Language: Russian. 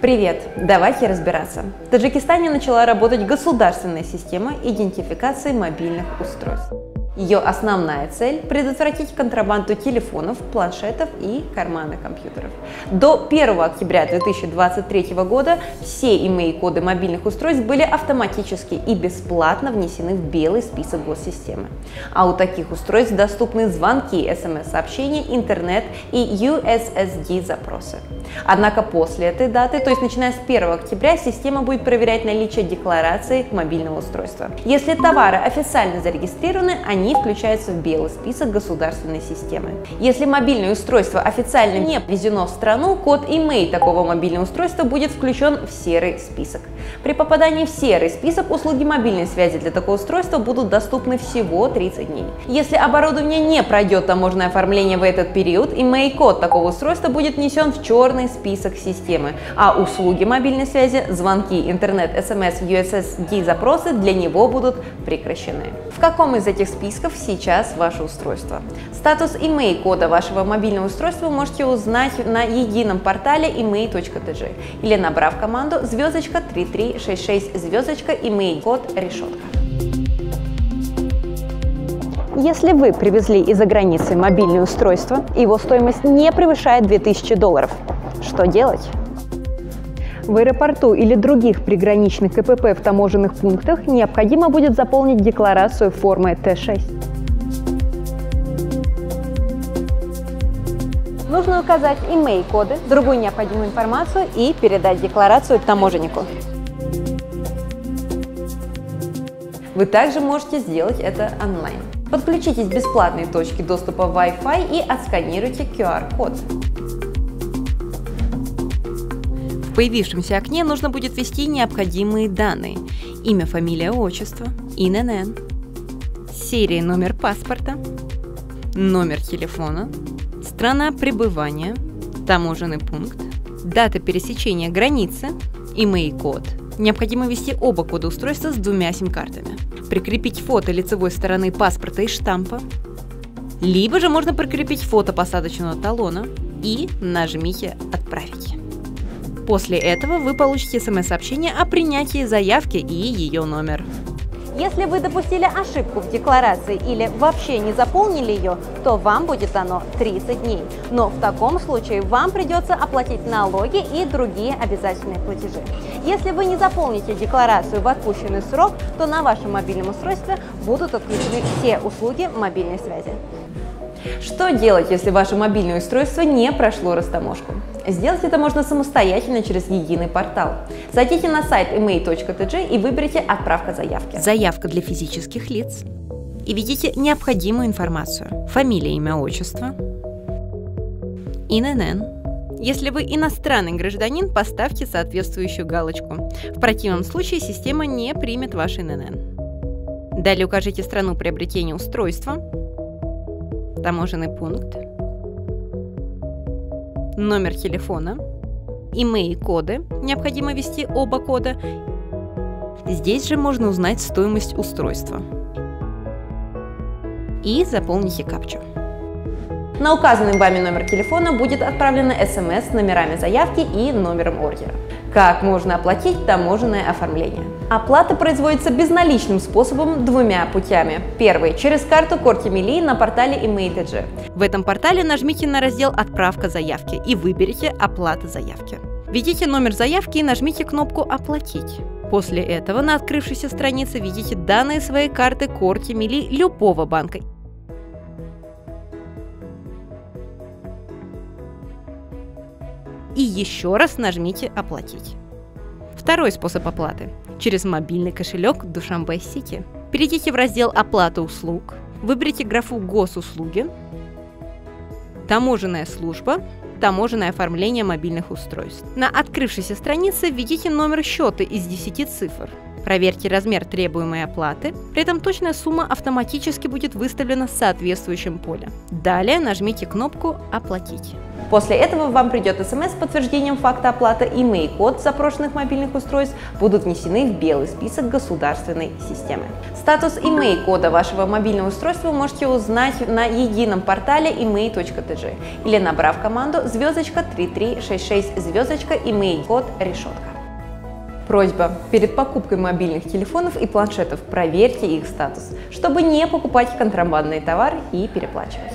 Привет! Давайте разбираться. В Таджикистане начала работать государственная система идентификации мобильных устройств. Ее основная цель – предотвратить контрабанду телефонов, планшетов и карманных компьютеров. До 1 октября 2023 года все email-коды мобильных устройств были автоматически и бесплатно внесены в белый список госсистемы. А у таких устройств доступны звонки, смс-сообщения, интернет и USSD-запросы. Однако после этой даты, то есть начиная с 1 октября, система будет проверять наличие декларации мобильного устройства. Если товары официально зарегистрированы, они включаются в белый список государственной системы. Если мобильное устройство официально не ввезено в страну, код email такого мобильного устройства будет включен в серый список. При попадании в серый список услуги мобильной связи для такого устройства будут доступны всего 30 дней. Если оборудование не пройдет таможенное оформление в этот период, email-код такого устройства будет внесен в черный список системы, а услуги мобильной связи, звонки, интернет, смс, USSD-запросы для него будут прекращены. В каком из этих списков сейчас ваше устройство? Статус email-кода вашего мобильного устройства вы можете узнать на едином портале email.tg или набрав команду *3366 email-код решетка. Если вы привезли из-за границы мобильное устройство, и его стоимость не превышает $2000, что делать? В аэропорту или других приграничных КПП в таможенных пунктах необходимо будет заполнить декларацию формы Т6. Нужно указать email-коды, другую необходимую информацию и передать декларацию таможеннику. Вы также можете сделать это онлайн. Подключитесь к бесплатной точке доступа Wi-Fi и отсканируйте QR-код. В появившемся окне нужно будет ввести необходимые данные: имя, фамилия, отчество, ИНН, серия, номер паспорта, номер телефона, страна пребывания, таможенный пункт, дата пересечения границы, email-код. Необходимо ввести оба кода устройства с 2 сим-картами. Прикрепить фото лицевой стороны паспорта и штампа. Либо же можно прикрепить фото посадочного талона и нажмите «Отправить». После этого вы получите смс-сообщение о принятии заявки и ее номер. Если вы допустили ошибку в декларации или вообще не заполнили ее, то вам будет дано 30 дней. Но в таком случае вам придется оплатить налоги и другие обязательные платежи. Если вы не заполните декларацию в отпущенный срок, то на вашем мобильном устройстве будут отключены все услуги мобильной связи. Что делать, если ваше мобильное устройство не прошло растаможку? Сделать это можно самостоятельно через единый портал. Зайдите на сайт email.tg и выберите «Отправка заявки». Заявка для физических лиц. И введите необходимую информацию: фамилия, имя, отчество, ИНН. Если вы иностранный гражданин, поставьте соответствующую галочку. В противном случае система не примет ваш ИНН. Далее укажите страну приобретения устройства, таможенный пункт, номер телефона, email-коды, необходимо ввести оба кода. Здесь же можно узнать стоимость устройства. И заполните капчу. На указанный вами номер телефона будет отправлена СМС с номерами заявки и номером ордера. Как можно оплатить таможенное оформление? Оплата производится безналичным способом 2 путями. Первый – через карту Корти-Милли на портале email.tg. В этом портале нажмите на раздел «Отправка заявки» и выберите «Оплата заявки». Введите номер заявки и нажмите кнопку «Оплатить». После этого на открывшейся странице введите данные своей карты Корти-Милли любого банка. И еще раз нажмите «Оплатить». Второй способ оплаты – через мобильный кошелек Душанбе Сити. Перейдите в раздел «Оплата услуг», выберите графу «Госуслуги», «Таможенная служба», «Таможенное оформление мобильных устройств». На открывшейся странице введите номер счета из 10 цифр. Проверьте размер требуемой оплаты, при этом точная сумма автоматически будет выставлена в соответствующем поле. Далее нажмите кнопку «Оплатить». После этого вам придет СМС с подтверждением факта оплаты, и MEI-код запрошенных мобильных устройств будут внесены в белый список государственной системы. Статус MEI-кода вашего мобильного устройства вы можете узнать на едином портале emei.tg или набрав команду *3366 *MEI-код решетка. Просьба: перед покупкой мобильных телефонов и планшетов проверьте их статус, чтобы не покупать контрабандный товар и переплачивать.